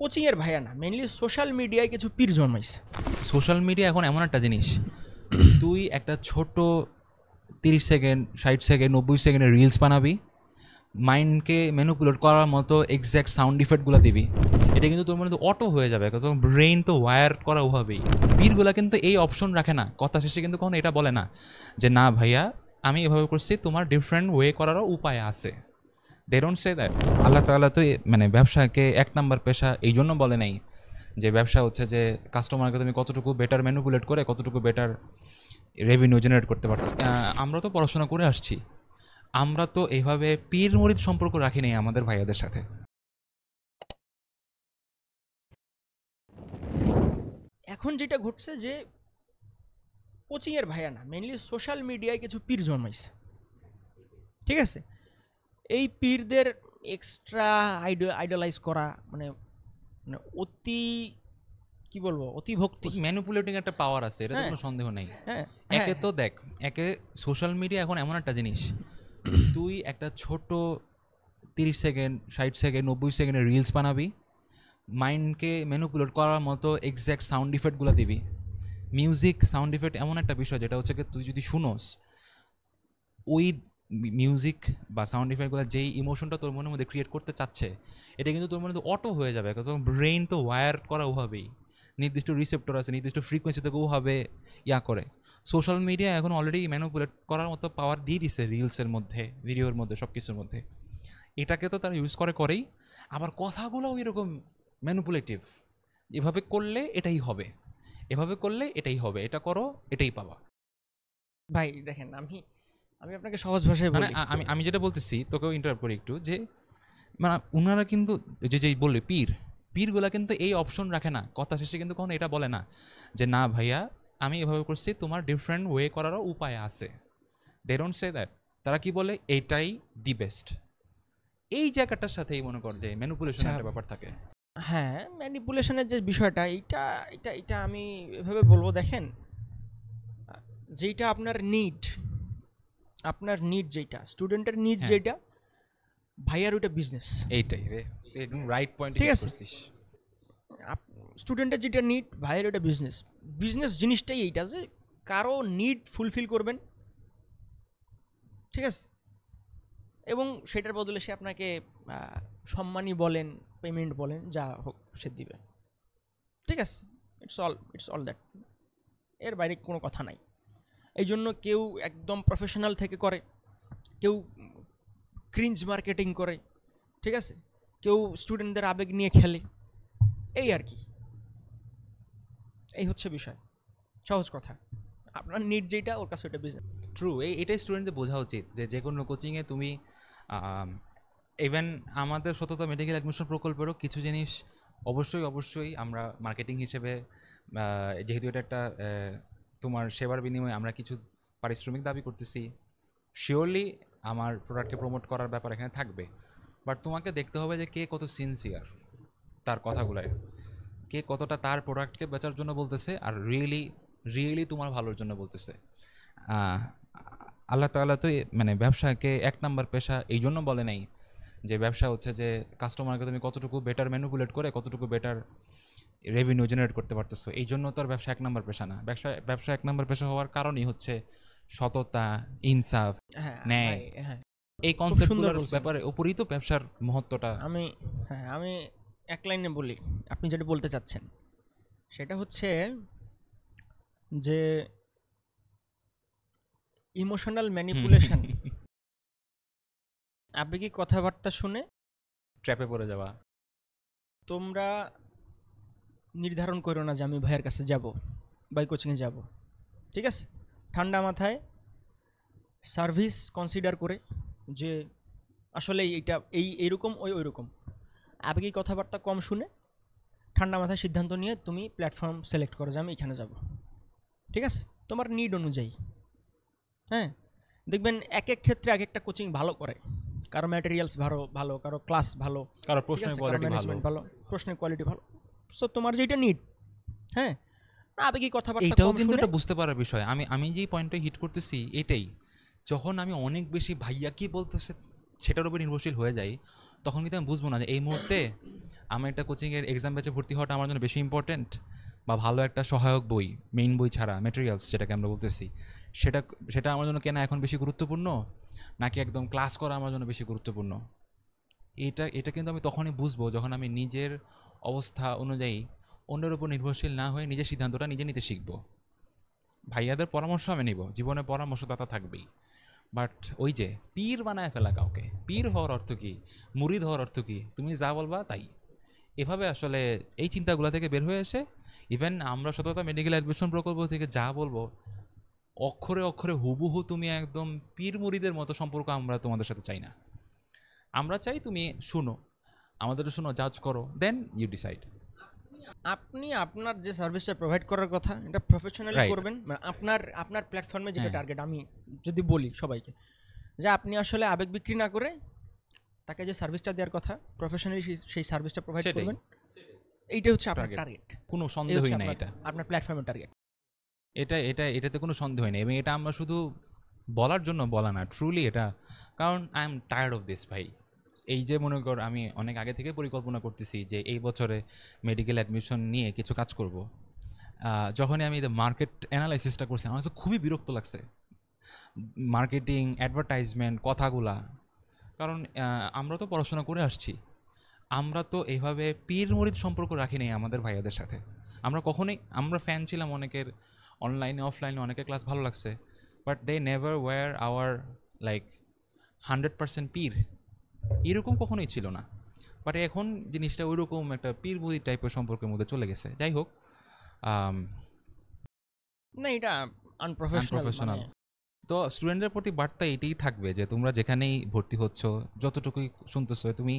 কোচিংয়ের ভাইয়া না, মেইনলি সোশ্যাল মিডিয়ায় কিছু পীর জন্মাইছে। সোশ্যাল মিডিয়া এখন এমন একটা জিনিস, তুই একটা ছোট 30 সেকেন্ড 60 সেকেন্ড 90 সেকেন্ডের রিলস বানাবি, মাইন্ডকে ম্যানিপুলেট করার মতো এক্স্যাক্ট সাউন্ড ইফেক্টগুলো দিবি, এটা কিন্তু তোর মনে তো অটো হয়ে যাবে, তোর ব্রেন তো ওয়্যার করা ওভাবেই। পীরগুলা কিন্তু এই অপশন রাখে না, কথা শেষে কিন্তু কখনো এটা বলে না যে না ভাইয়া আমি এভাবে করছি, তোমার ডিফারেন্ট ওয়ে করারও উপায় আছে। They don't say that. আল্লাহ তাআলা তো মানে ব্যবসাকে 1 নাম্বার পেশা এই জন্য বলে নাই যে ব্যবসা হচ্ছে যে কাস্টমারকে তুমি কতটুকু বেটার ম্যানিপুলেট করে কতটুকু বেটার রেভিনিউ জেনারেট করতে পারতেছি। আমরা তো পড়াশোনা করে আসছি, আমরা তো এইভাবে পীর মুরিদ সম্পর্ক রাখি নাই আমাদের ভাইয়াদের সাথে। এখন যেটা ঘটছে যে কোচিংয়ের ভাইয়া না, মেইনলি সোশ্যাল মিডিয়ায় কিছু পীর জন্মাইছে। ঠিক আছে, এই পীরদের এক্সট্রা আইডলাইজ করা মানে মানে অতি কি বলবো, অতি ভক্তি। ম্যানিপুলেটিং একটা পাওয়ার আছে, এটা তো হ্যাঁ। কোনো সন্দেহ নেই। হ্যাঁ একে তো দেখ, একে সোশ্যাল মিডিয়া এখন এমন একটা জিনিস, তুই একটা ছোট 30 সেকেন্ড 60 সেকেন্ড 90 সেকেন্ডের রিলস বানাবি, মাইন্ডকে ম্যানিপুলেট করার মতো এক্স্যাক্ট সাউন্ড ইফেক্টগুলো দিবি। মিউজিক সাউন্ড ইফেক্ট এমন একটা বিষয় যেটা হচ্ছে কি তুই যদি শুনোস, ওই মিউজিক বা সাউন্ড ইফেক্টগুলো যেই ইমোশনটা তোর মনের মধ্যে ক্রিয়েট করতে চাচ্ছে, এটা কিন্তু তোর মনে তো অটো হয়ে যাবে, তোর ব্রেন তো ওয়্যার করা ওভাবেই, নির্দিষ্ট রিসেপ্টর আছে, নির্দিষ্ট ফ্রিকোয়েন্সি থেকে ওভাবে ইয়া করে। সোশ্যাল মিডিয়া এখন অলরেডি ম্যানিপুলেট করার মতো পাওয়ার দিয়ে দিছে রিলসের মধ্যে, ভিডিওর মধ্যে, সব কিছুর মধ্যে। এটাকে তো তারা ইউজ করেই, আবার কথাগুলোও এরকম ম্যানিপুলেটিভ। এভাবে করলে এটাই হবে, এভাবে করলে এটাই হবে, এটা করো এটাই পাবা। ভাই দেখেন, আমি আমি আপনাকে সহজ ভাষায় মানে বলি। আমি যেটা বলতেছি তোকেও ইন্টারাপ্ট করি একটু, যে মানে ওনারা কিন্তু যেই বললে পীরগুলা কিন্তু এই অপশন রাখে না, কথা শেষে কিন্তু কখনো এটা বলে না যে না ভাইয়া আমি এভাবে করছি, তোমার ডিফারেন্ট ওয়ে করারও উপায় আছে। They don't say that. তারা কি বলে, এইটাই দি বেস্ট। এই জায়গাটার সাথেই মনে কর যে ম্যানিপুলেশন একটা ব্যাপার থাকে। হ্যাঁ, ম্যানিপুলেশনের যে বিষয়টা, এটা এটা এটা আমি এভাবে বলবো, দেখেন যেইটা আপনার নিড যেটা স্টুডেন্টের নিড হ্যাঁ। যেটা, ভাইয়ার ওইটা বিজনেস। এইটাই রে, একদম রাইট পয়েন্ট ঠিক ঠিক আছে। করছিস। স্টুডেন্টের যেটা নিড, ভাইয়ের ওটা বিজনেস। বিজনেস জিনিসটাই এইটা যে কারো নিড ফুলফিল করবেন, ঠিক আছে, এবং সেটার বদলে সে আপনাকে সম্মানই বলেন, পেমেন্ট বলেন, যা হোক সে দিবে। ঠিক আছে, ইটস অল দ্যাট, এর বাইরে কোনো কথা নাই। এই জন্য কেউ একদম প্রফেশনাল থেকে করে, কেউ ক্রিঞ্জ মার্কেটিং করে, ঠিক আছে, কেউ স্টুডেন্টদের আবেগ নিয়ে খেলে, এই আর কি, এই হচ্ছে বিষয়। সহজ কথা, আপনার নিড যেটা, ওর কাছে ওটা বিজনেস। ট্রু, এটাই স্টুডেন্টদের বোঝা উচিত যে কোনো কোচিংয়ে তুমি ইভেন আমাদের সততা মেডিকেল অ্যাডমিশন প্রকল্পেরও কিছু জিনিস অবশ্যই আমরা মার্কেটিং হিসেবে, যেহেতু এটা একটা তোমার সেবার বিনিময়ে আমরা কিছু পারিশ্রমিক দাবি করতেছি, শিওরলি আমার প্রোডাক্টকে প্রমোট করার ব্যাপার এখানে থাকবে। বাট তোমাকে দেখতে হবে যে কে কত সিনসিয়ার তার কথাগুলোয়, কে কতটা তার প্রোডাক্টকে বেচার জন্য বলতেছে আর রিয়েলি তোমার ভালোর জন্য বলতেছে। আল্লাহ তাআলা তো মানে ব্যবসাকে 1 নাম্বার পেশা এই জন্য বলে নাই যে ব্যবসা হচ্ছে যে কাস্টমারকে তুমি কতটুকু বেটার ম্যানিপুলেট করে কতটুকু বেটার রেভিনিউ জেনারেট করতে পারতেছো, এই জন্য তো আর ব্যবসা 1 নাম্বার পেশা না। ব্যবসা 1 নাম্বার পেশা হওয়ার কারণই হচ্ছে সততা, ইনসাফ, হ্যাঁ ন্যায়। হ্যাঁ, এই কনসেপ্টগুলোর ব্যাপারে উপরই তো ব্যবসার মহত্বটা। আমি এক লাইনে বলি, আপনি যেটা বলতে চাচ্ছেন সেটা হচ্ছে যে ইমোশনাল ম্যানিপুলেশন, আবেগিক কথাবার্তা শুনে ট্র্যাপে পড়ে যাওয়া। তোমরা নির্ধারণ করো না যে আমি ভাইয়ের কাছে যাব, বাই কোচিংয়ে যাব, ঠিক আছে, ঠান্ডা মাথায় সার্ভিস কনসিডার করে যে আসলে এইটা এইরকম ওইরকম, আবেগিক কথাবার্তা কম শুনে ঠান্ডা মাথায় সিদ্ধান্ত নিয়ে তুমি প্ল্যাটফর্ম সিলেক্ট করো যে আমি এখানে যাব, ঠিক আছে, তোমার নিড অনুযায়ী। হ্যাঁ, দেখবেন এক এক ক্ষেত্রে এক একটা কোচিং ভালো করে, কারো ম্যাটেরিয়ালস ভালো, কারো ক্লাস ভালো, কারো প্রশ্নের কোয়ালিটি ভালো, প্রশ্নের কোয়ালিটি ভালো। সো তোমার যেটা নিড, হ্যাঁ, আবেগিক কথাবার্তা এটাও কম কিন্তু শুনে। একটা বুঝতে পারার বিষয়। আমি যেই পয়েন্টটা হিট করতেছি এটাই, যখন আমি অনেক বেশি ভাইয়া কি বলতেছে সেটার উপর নির্ভরশীল হয়ে যাই, তখন কিন্তু আমি বুঝবো না যে এই মুহূর্তে আমার একটা কোচিংয়ের এক্সাম ব্যাচে ভর্তি হওয়াটা আমার জন্য বেশি ইম্পর্টেন্ট, বা ভালো একটা সহায়ক বই, মেইন বই ছাড়া ম্যাটেরিয়ালস যেটাকে আমরা বলতেছি, সেটা সেটা আমার জন্য কেনা এখন বেশি গুরুত্বপূর্ণ, নাকি একদম ক্লাস করা আমার জন্য বেশি গুরুত্বপূর্ণ। এটা এটা কিন্তু আমি তখনই বুঝবো যখন আমি নিজের অবস্থা অনুযায়ী অন্যের উপর নির্ভরশীল না হয়ে নিজের সিদ্ধান্তটা নিজে নিতে শিখবো। ভাইয়াদের পরামর্শ আমি নিব, জীবনে পরামর্শদাতা থাকবেই, বাট ওই যে পীর বানায় ফেলা কাউকে, পীর হওয়ার অর্থ কি, মুরিদ হওয়ার অর্থ কি, তুমি যা বলবা তাই, এভাবে আসলে এই চিন্তাগুলো থেকে বের হয়ে এসে ইভেন আমরা সততা মেডিকেল অ্যাডমিশন প্রকল্প থেকে যা বলবো অক্ষরে অক্ষরে হুবহু তুমি একদম পীর মুরিদের মতো সম্পর্ক আমরা তোমাদের সাথে চাই না। আমরা চাই তুমি শুনো, আমাদের শুনো, জাজ করো, দেন ইউ ডিসাইড। আপনি আপনার যে সার্ভিসটা প্রোভাইড করার কথা এটা প্রফেশনালি Right. করবেন, মানে আপনার আপনার প্ল্যাটফর্মে যেটা হ্যাঁ। টার্গেট, আমি যদি বলি সবাইকে যে আপনি আসলে আবেগ বিক্রি না করে তাকে যে সার্ভিসটা দেওয়ার কথা প্রফেশনালি সেই সার্ভিসটা প্রোভাইড সেটাই। করবেন, এইটা হচ্ছে আপনার Target. টার্গেট, কোনো এই সন্দেহই হচ্ছে নাই আপনার এটা, আপনার প্ল্যাটফর্মের টার্গেট। এটাতে কোনো সন্দেহ নেই, এবং এটা আমরা শুধু বলার জন্য বলা না, ট্রুলি এটা, কারণ I am tired of this ভাই। এই যে মনে কর আমি অনেক আগে থেকে পরিকল্পনা করতেছি যে এই বছরে মেডিকেল অ্যাডমিশন নিয়ে কিছু কাজ করব। যখনই আমি মার্কেট অ্যানালাইসিসটা করছি আমার কাছে খুবই বিরক্ত লাগছে, মার্কেটিং, অ্যাডভার্টাইজমেন্ট, কথাগুলা। কারণ আমরা তো পড়াশোনা করে আসছি, আমরা তো এইভাবে পীর মুরিদ সম্পর্ক রাখি নাই আমাদের ভাইয়াদের সাথে। আমরা কখনোই, আমরা ফ্যান ছিলাম অনেকের, অনলাইনে অফলাইনে অনেকের ক্লাস ভালো লাগছে, but they never were our like 100% পীর, এরকম কখনোই ছিল না। বাট এখন জিনিসটা ওইরকম একটা পীর মুরিদ টাইপের সম্পর্কের মধ্যে চলে গেছে। যাই হোক, না এটা আনপ্রফেশনাল, আনপ্রফেশনাল। তো স্টুডেন্টদের প্রতি বার্তা এটাই থাকবে যে তোমরা যেখানেই ভর্তি হচ্ছ, যতটুকুই শুনতেছো, তুমি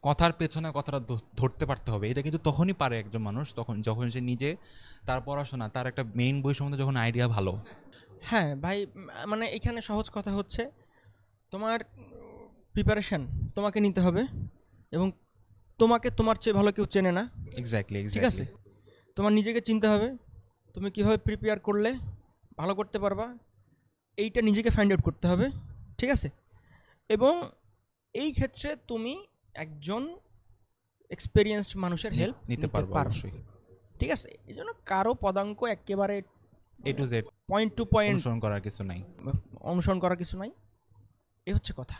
কথার পেছনে কথাটা ধরতে পারতে হবে। এটা কিন্তু তখনই পারে একজন মানুষ, যখন সে নিজে তার পড়াশোনা, তার একটা মেইন বই সম্বন্ধে যখন আইডিয়া ভালো। হ্যাঁ ভাই, মানে এখানে সহজ কথা হচ্ছে তোমার প্রিপারেশন তোমাকে নিতে হবে, এবং তোমাকে তোমার চেয়ে ভালো কেউ চেনে না, এক্স্যাক্টলি, ঠিক আছে? তোমার নিজেকে চিনতে হবে তুমি কিভাবে প্রিপেয়ার করলে ভালো করতে পারবা, এইটা নিজেকে ফাইন্ড আউট করতে হবে, ঠিক আছে? এবং এই ক্ষেত্রে তুমি একজন এক্সপেরিয়েন্সড মানুষের হেল্প নিতে পারবো অবশ্যই। ঠিক আছে? এই জন্য কারো পদাঙ্ক একেবারে A to Z point to point অনুসরণ করার কিছু নাই। অনুসরণ করার কিছু নাই, এই হচ্ছে কথা।